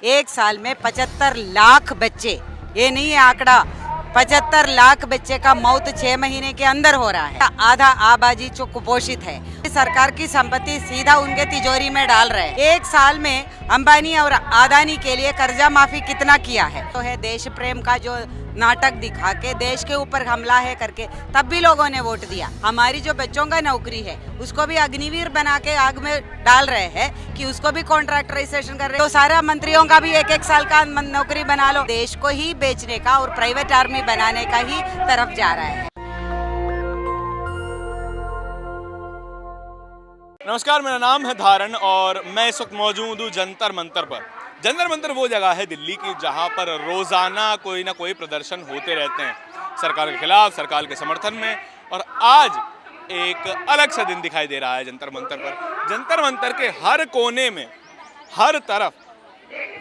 एक साल में 75 लाख बच्चे, ये नहीं है आंकड़ा, 75 लाख बच्चे का मौत 6 महीने के अंदर हो रहा है। आधा आबादी जो कुपोषित है, सरकार की संपत्ति सीधा उनके तिजोरी में डाल रहे हैं। एक साल में अंबानी और अदानी के लिए कर्जा माफी कितना किया है? तो है देश प्रेम का जो नाटक दिखा के देश के ऊपर हमला है करके, तब भी लोगों ने वोट दिया। हमारी जो बच्चों का नौकरी है उसको भी अग्निवीर बना के आग में डाल रहे हैं कि उसको भी कॉन्ट्रैक्टराइजेशन कर रहे हैं। तो सारा मंत्रियों का भी 1-1 साल का नौकरी बना लो। देश को ही बेचने का और प्राइवेट आर्मी बनाने का ही तरफ जा रहा है। नमस्कार, मेरा नाम है धारण और मैं इस वक्त मौजूद हूँ जंतर मंतर पर। जंतर मंतर वो जगह है दिल्ली की जहाँ पर रोज़ाना कोई ना कोई प्रदर्शन होते रहते हैं सरकार के खिलाफ, सरकार के समर्थन में। और आज एक अलग सा दिन दिखाई दे रहा है जंतर मंतर पर। जंतर मंतर के हर कोने में, हर तरफ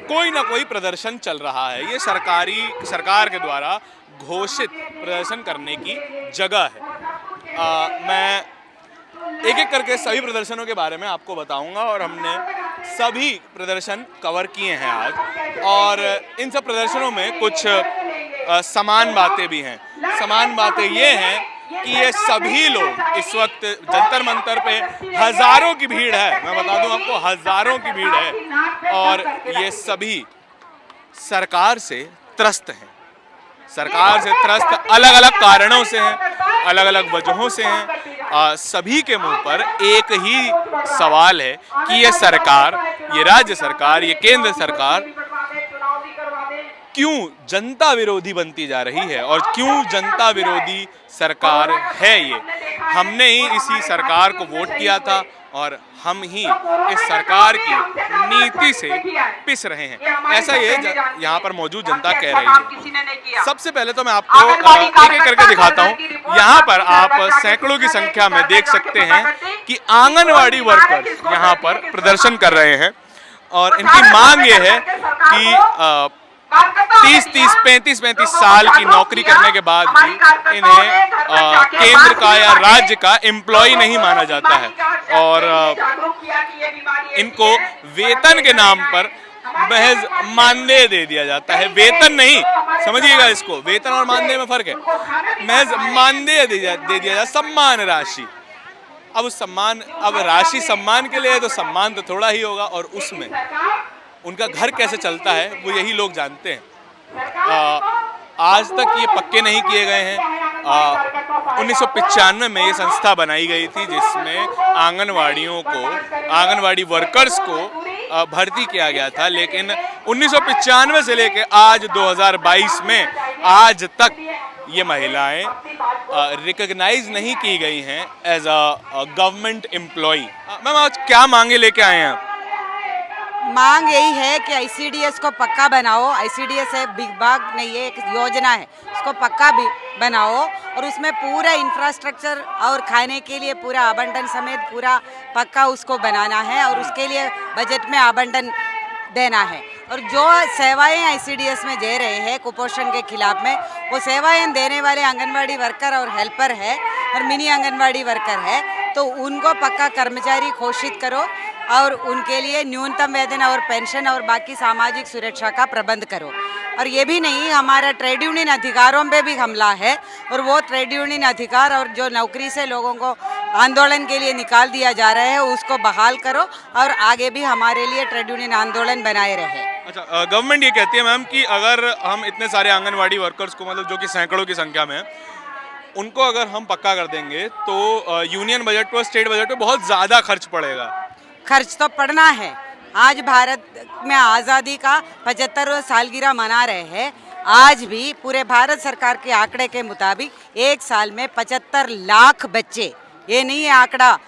कोई ना कोई प्रदर्शन चल रहा है। ये सरकार के द्वारा घोषित प्रदर्शन करने की जगह है। मैं एक एक करके सभी प्रदर्शनों के बारे में आपको बताऊंगा और हमने सभी प्रदर्शन कवर किए हैं आज। और इन सब प्रदर्शनों में कुछ समान बातें भी हैं। समान बातें ये हैं कि ये सभी लोग इस वक्त जंतर मंतर पे हजारों की भीड़ है। मैं बता दूं आपको, हजारों की भीड़ है और ये सभी सरकार से त्रस्त हैं। सरकार से त्रस्त अलग अलग कारणों से हैं, अलग अलग वजहों से हैं। सभी के मुंह पर एक ही सवाल है कि ये सरकार, ये राज्य सरकार, ये केंद्र सरकार क्यों जनता विरोधी बनती जा रही है और क्यों जनता विरोधी सरकार है ये। हमने ही इसी सरकार को वोट किया था और हम ही इस सरकार की नीति से पिस रहे हैं, ऐसा ये यहाँ पर मौजूद जनता कह रही है। सबसे पहले तो मैं आपको एक एक करके दिखाता हूँ। यहाँ पर आप सैकड़ों की संख्या में देख सकते हैं कि आंगनवाड़ी वर्कर्स यहाँ पर प्रदर्शन कर रहे हैं और इनकी मांग ये है कि 30-30, 35-35 साल की नौकरी करने के बाद भी इन्हें केंद्र का या राज्य का एम्प्लॉय नहीं माना जाता है और इनको वेतन के नाम पर महज मानदेय दे दिया जाता है। वेतन नहीं, समझिएगा इसको, वेतन और मानदेय में फर्क है। महज मानदेय दे दिया जाता, सम्मान राशि। अब उस सम्मान, अब राशि सम्मान के लिए है तो सम्मान तो थोड़ा ही होगा और उसमें उनका घर कैसे चलता है वो यही लोग जानते हैं। आज तक ये पक्के नहीं किए गए हैं। 1995 में ये संस्था बनाई गई थी जिसमें आंगनवाड़ी वर्कर्स को भर्ती किया गया था, लेकिन 1995 से लेकर आज 2022 में आज तक ये महिलाएं रिकॉग्नाइज नहीं की गई हैं as a government employ. Ma'am, आज क्या मांगे लेके आए हैं? मांग यही है कि आईसीडीएस को पक्का बनाओ। आईसीडीएस है, बिग बाग नहीं है, एक योजना है, उसको पक्का भी बनाओ और उसमें पूरा इंफ्रास्ट्रक्चर और खाने के लिए पूरा आवंटन समेत पूरा पक्का उसको बनाना है और उसके लिए बजट में आवंटन देना है। और जो सेवाएं आईसीडीएस में दे रहे हैं कुपोषण के खिलाफ में, वो सेवाएं देने वाले आंगनवाड़ी वर्कर और हेल्पर है और मिनी आंगनवाड़ी वर्कर है, तो उनको पक्का कर्मचारी घोषित करो और उनके लिए न्यूनतम वेतन और पेंशन और बाकी सामाजिक सुरक्षा का प्रबंध करो। और ये भी नहीं, हमारा ट्रेड यूनियन अधिकारों पे भी हमला है और वो ट्रेड यूनियन अधिकार और जो नौकरी से लोगों को आंदोलन के लिए निकाल दिया जा रहा है उसको बहाल करो और आगे भी हमारे लिए ट्रेड यूनियन आंदोलन बनाए रहे। अच्छा, गवर्नमेंट ये कहती है मैम कि अगर हम इतने सारे आंगनवाड़ी वर्कर्स को, मतलब जो कि सैकड़ों की संख्या में है, उनको अगर हम पक्का कर देंगे तो यूनियन बजट पर, स्टेट बजट पर बहुत ज़्यादा खर्च पड़ेगा। खर्च तो पड़ना है। आज भारत में आज़ादी का 75वां सालगिरह मना रहे हैं। आज भी पूरे भारत सरकार के आंकड़े के मुताबिक एक साल में 75 लाख बच्चे, ये नहीं है आंकड़ा,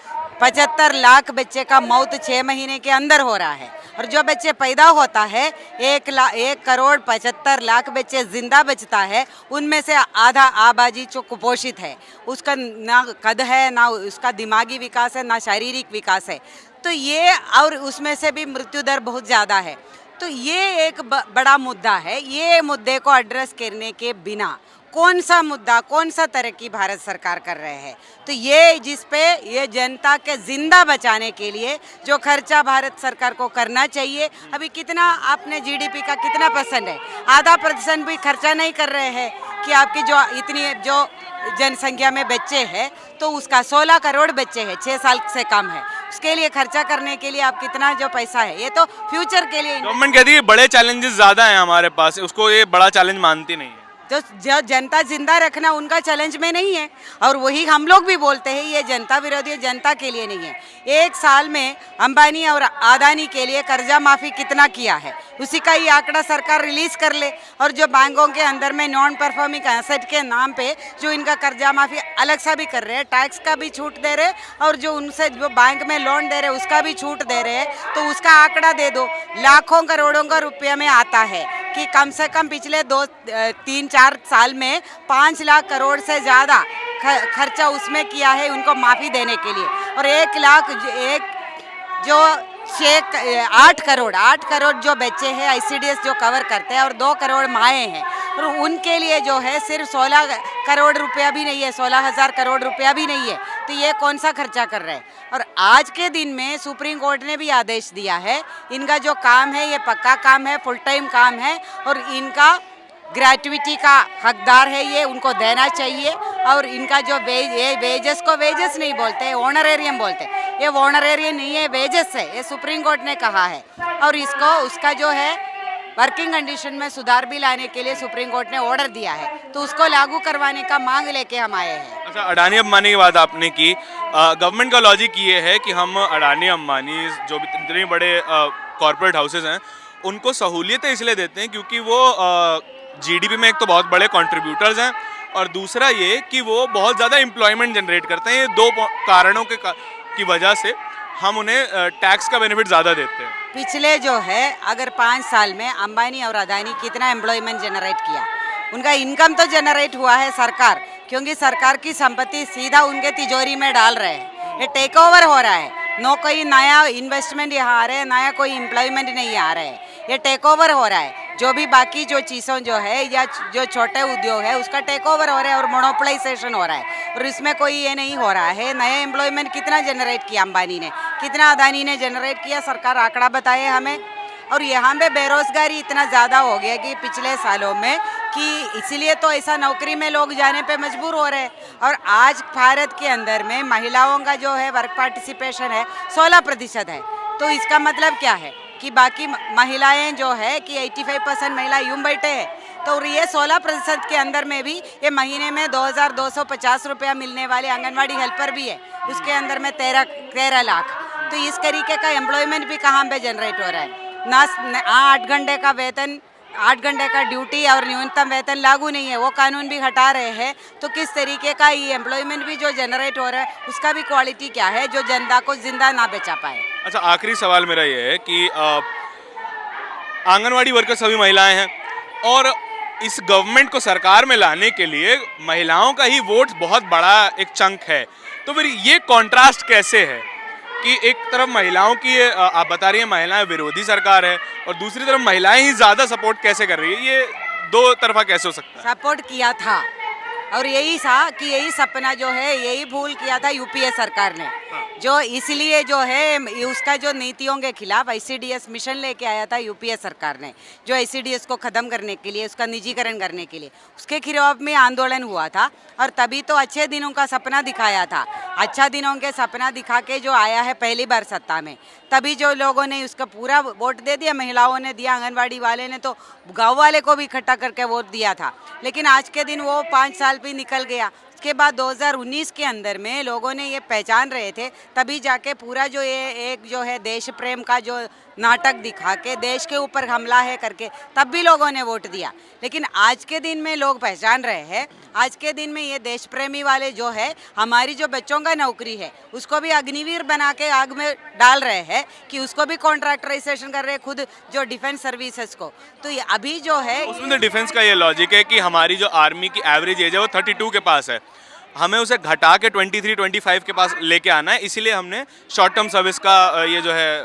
75 लाख बच्चे का मौत 6 महीने के अंदर हो रहा है। और जो बच्चे पैदा होता है 1 करोड़ 75 लाख बच्चे जिंदा बचता है, उनमें से आधा आबादी जो कुपोषित है, उसका ना कद है, ना उसका दिमागी विकास है, ना शारीरिक विकास है। तो ये, और उसमें से भी मृत्यु दर बहुत ज़्यादा है। तो ये एक बड़ा मुद्दा है। ये मुद्दे को एड्रेस करने के बिना कौन सा मुद्दा, कौन सा तरक्की भारत सरकार कर रहे हैं। तो ये जिस पे ये जनता के जिंदा बचाने के लिए जो खर्चा भारत सरकार को करना चाहिए, अभी कितना आपने जीडीपी का कितना परसेंट है, आधा % भी खर्चा नहीं कर रहे हैं कि आपकी जो इतनी जो जनसंख्या में बच्चे हैं तो उसका 16 करोड़ बच्चे हैं, 6 साल से कम है, उसके लिए खर्चा करने के लिए आप कितना जो पैसा है, ये तो फ्यूचर के लिए। गवर्नमेंट कहती है बड़े चैलेंजेस ज़्यादा हैं हमारे पास, उसको ये बड़ा चैलेंज मानती नहीं है। जो जनता जिंदा रखना उनका चैलेंज में नहीं है, और वही हम लोग भी बोलते हैं ये जनता विरोधी, जनता के लिए नहीं है। एक साल में अंबानी और अदानी के लिए कर्जा माफी कितना किया है उसी का ही आंकड़ा सरकार रिलीज कर ले, और जो बैंकों के अंदर में नॉन परफॉर्मिंग एसेट के नाम पे जो इनका कर्जा माफी अलग सा भी कर रहे हैं, टैक्स का भी छूट दे रहे और जो उनसे जो बैंक में लोन दे रहे उसका भी छूट दे रहे हैं, तो उसका आंकड़ा दे दो, लाखों करोड़ों का रुपये में आता है कि कम से कम पिछले 2-3-4 साल में 5 लाख करोड़ से ज़्यादा खर्चा उसमें किया है उनको माफ़ी देने के लिए, और 1 लाख जो 8 करोड़ जो बच्चे हैं आईसीडीएस जो कवर करते हैं, और 2 करोड़ माएँ हैं, और उनके लिए जो है सिर्फ 16 करोड़ रुपया भी नहीं है, 16,000 करोड़ रुपया भी नहीं है, तो ये कौन सा खर्चा कर रहे हैं। और आज के दिन में सुप्रीम कोर्ट ने भी आदेश दिया है, इनका जो काम है ये पक्का काम है, फुल टाइम काम है, और इनका ग्रेजुइटी का हकदार है, ये उनको देना चाहिए। और इनका जो ये वेजेस को वेजेस नहीं बोलते, ऑनरेरियम बोलते, ये ऑनरेरियम नहीं है, वेजेस है, ये सुप्रीम कोर्ट ने कहा है। और इसको उसका जो है वर्किंग कंडीशन में सुधार भी लाने के लिए सुप्रीम कोर्ट ने ऑर्डर दिया है, तो उसको लागू करवाने का मांग लेके हम आए हैं। अच्छा, अडानी अंबानी की बात आपने की, गवर्नमेंट का लॉजिक ये है कि हम अडानी अंबानी जो भी इतने बड़े कॉरपोरेट हाउसेज हैं उनको सहूलियतें इसलिए देते हैं क्योंकि वो जीडीपी में एक तो बहुत बड़े कंट्रीब्यूटर्स हैं, और दूसरा ये कि वो बहुत ज़्यादा एम्प्लॉयमेंट जनरेट करते हैं। ये 2 कारणों की वजह से हम उन्हें टैक्स का बेनिफिट ज़्यादा देते हैं। पिछले जो है अगर 5 साल में अंबानी और अदानी कितना एम्प्लॉयमेंट जनरेट किया, उनका इनकम तो जनरेट हुआ है सरकार, क्योंकि सरकार की संपत्ति सीधा उनके तिजोरी में डाल रहे हैं, ये टेक ओवर हो रहा है, नो कोई नया इन्वेस्टमेंट यहाँ आ रहे हैं, नया कोई एम्प्लॉयमेंट नहीं आ रहा है, ये टेक ओवर हो रहा है। जो भी बाकी जो चीज़ों जो है या जो छोटे उद्योग है उसका टेक ओवर हो रहा है और मोनोपोलाइजेशन हो रहा है, और इसमें कोई ये नहीं हो रहा है। नए एम्प्लॉयमेंट कितना जनरेट किया अंबानी ने, कितना अदानी ने जनरेट किया, सरकार आंकड़ा बताए हमें। और यहाँ पे बेरोजगारी इतना ज़्यादा हो गया कि पिछले सालों में कि इसीलिए तो ऐसा नौकरी में लोग जाने पे मजबूर हो रहे हैं। और आज भारत के अंदर में महिलाओं का जो है वर्क पार्टिसिपेशन है 16% है, तो इसका मतलब क्या है कि बाकी महिलाएं जो है कि 85% महिला यूं बैठे हैं, तो ये 16% के अंदर में भी ये महीने में 2,250 रुपया मिलने वाले आंगनवाड़ी हेल्पर भी है, उसके अंदर में 13 लाख। तो इस तरीके का एम्प्लॉयमेंट भी कहाँ पे जनरेट हो रहा है ना। 8 घंटे का वेतन, 8 घंटे का ड्यूटी और न्यूनतम वेतन लागू नहीं है, वो कानून भी हटा रहे हैं, तो किस तरीके का ये एम्प्लॉयमेंट भी जो जनरेट हो रहा है उसका भी क्वालिटी क्या है जो जनता को जिंदा ना बचा पाए। अच्छा, आखिरी सवाल मेरा ये है कि आंगनवाड़ी वर्कर सभी महिलाएं हैं, और इस गवर्नमेंट को सरकार में लाने के लिए महिलाओं का ही वोट बहुत बड़ा एक चंक है, तो फिर ये कॉन्ट्रास्ट कैसे है कि एक तरफ महिलाओं की आप बता रही हैं महिलाएं विरोधी सरकार है, और दूसरी तरफ महिलाएं ही ज़्यादा सपोर्ट कैसे कर रही है, ये 2 तरफा कैसे हो सकता है? सपोर्ट किया था, और यही था कि यही सपना जो है यही भूल किया था यूपीए सरकार ने, जो इसलिए जो है उसका जो नीतियों के खिलाफ आईसीडीएस मिशन लेके आया था यूपीए सरकार ने, जो आईसीडीएस को ख़त्म करने के लिए, उसका निजीकरण करने के लिए, उसके खिलाफ में आंदोलन हुआ था। और तभी तो अच्छे दिनों का सपना दिखाया था, अच्छा दिनों के सपना दिखा के जो आया है पहली बार सत्ता में, तभी जो लोगों ने उसका पूरा वोट दे दिया, महिलाओं ने दिया, आंगनवाड़ी वाले ने तो गाँव वाले को भी इकट्ठा करके वोट दिया था। लेकिन आज के दिन वो 5 साल भी निकल गया, उसके बाद 2019 के अंदर में लोगों ने ये पहचान रहे थे, तभी जाके पूरा जो ये एक जो है देश प्रेम का जो नाटक दिखा के देश के ऊपर हमला है करके तब भी लोगों ने वोट दिया। लेकिन आज के दिन में लोग पहचान रहे हैं, आज के दिन में ये देश प्रेमी वाले जो है हमारी जो बच्चों का नौकरी है उसको भी अग्निवीर बना के आग में डाल रहे हैं कि उसको भी कॉन्ट्रैक्टराइजेशन कर रहे हैं खुद जो डिफेंस सर्विसेज को। तो ये अभी जो है उसमें तो डिफेंस का ये लॉजिक है कि हमारी जो आर्मी की एवरेज एज है वो 32 के पास है, हमें उसे घटा के 23-25 के पास लेके आना है, इसीलिए हमने शॉर्ट टर्म सर्विस का ये जो है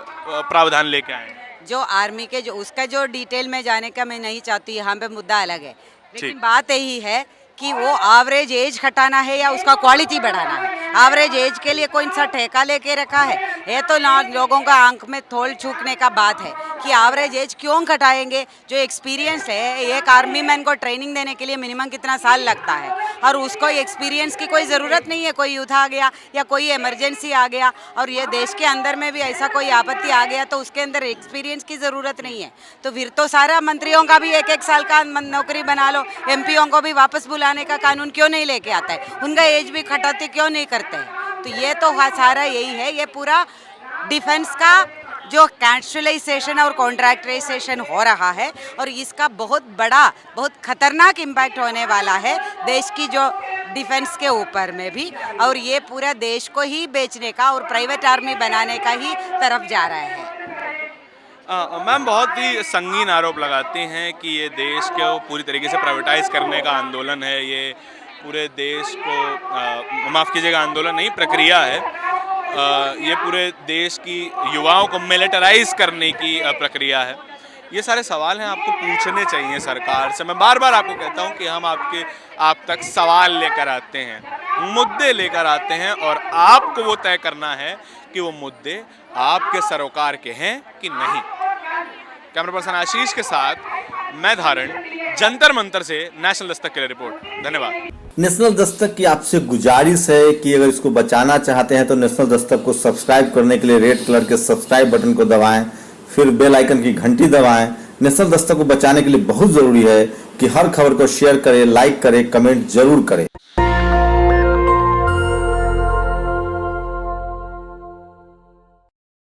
प्रावधान लेके आए हैं। जो आर्मी के जो उसका जो डिटेल में जाने का मैं नहीं चाहती, यहाँ पे मुद्दा अलग है, लेकिन बात यही है कि वो एवरेज एज घटाना है या उसका क्वालिटी बढ़ाना है। एवरेज एज के लिए कोई सा ठेका लेके रखा है, ये तो लोगों का आंख में थोल छूकने का बात है कि एवरेज एज क्यों घटाएंगे। जो एक्सपीरियंस है, एक आर्मी मैन को ट्रेनिंग देने के लिए मिनिमम कितना साल लगता है, और उसको एक्सपीरियंस की कोई ज़रूरत नहीं है। कोई युद्ध आ गया या कोई इमरजेंसी आ गया और ये देश के अंदर में भी ऐसा कोई आपत्ति आ गया तो उसके अंदर एक्सपीरियंस की ज़रूरत नहीं है। तो फिर तो सारा मंत्रियों का भी एक साल का नौकरी बना लो, एमपीओ को भी वापस बुलाने का कानून क्यों नहीं लेके आता है, उनका एज भी घटाते क्यों नहीं करते हैं। तो ये तो सारा यही है, ये पूरा डिफेंस का जो कैंशलाइजेशन और कॉन्ट्रैक्टराइजेशन हो रहा है और इसका बहुत बड़ा, बहुत खतरनाक इम्पैक्ट होने वाला है देश की जो डिफेंस के ऊपर में भी, और ये पूरा देश को ही बेचने का और प्राइवेट आर्मी बनाने का ही तरफ जा रहा है। मैम, बहुत ही संगीन आरोप लगाते हैं कि ये देश को पूरी तरीके से प्राइवेटाइज करने का आंदोलन है, ये पूरे देश को माफ़ कीजिएगा आंदोलन नहीं, प्रक्रिया है, ये पूरे देश की युवाओं को मिलिटराइज करने की प्रक्रिया है। ये सारे सवाल हैं, आपको पूछने चाहिए सरकार से। मैं बार बार आपको कहता हूं कि हम आप तक सवाल लेकर आते हैं, मुद्दे लेकर आते हैं, और आपको वो तय करना है कि वो मुद्दे आपके सरोकार के हैं कि नहीं। कैमरा पर्सन आशीष के साथ मैं धारण, जंतर मंतर से नेशनल दस्तक के लिए रिपोर्ट। धन्यवाद। नेशनल दस्तक की आपसे गुजारिश है कि अगर इसको बचाना चाहते हैं तो नेशनल दस्तक को सब्सक्राइब करने के लिए रेड कलर के सब्सक्राइब बटन को दबाएं, फिर बेल आइकन की घंटी दबाएं। नेशनल दस्तक को बचाने के लिए बहुत जरूरी है कि हर खबर को शेयर करें, लाइक करें, कमेंट जरूर करें।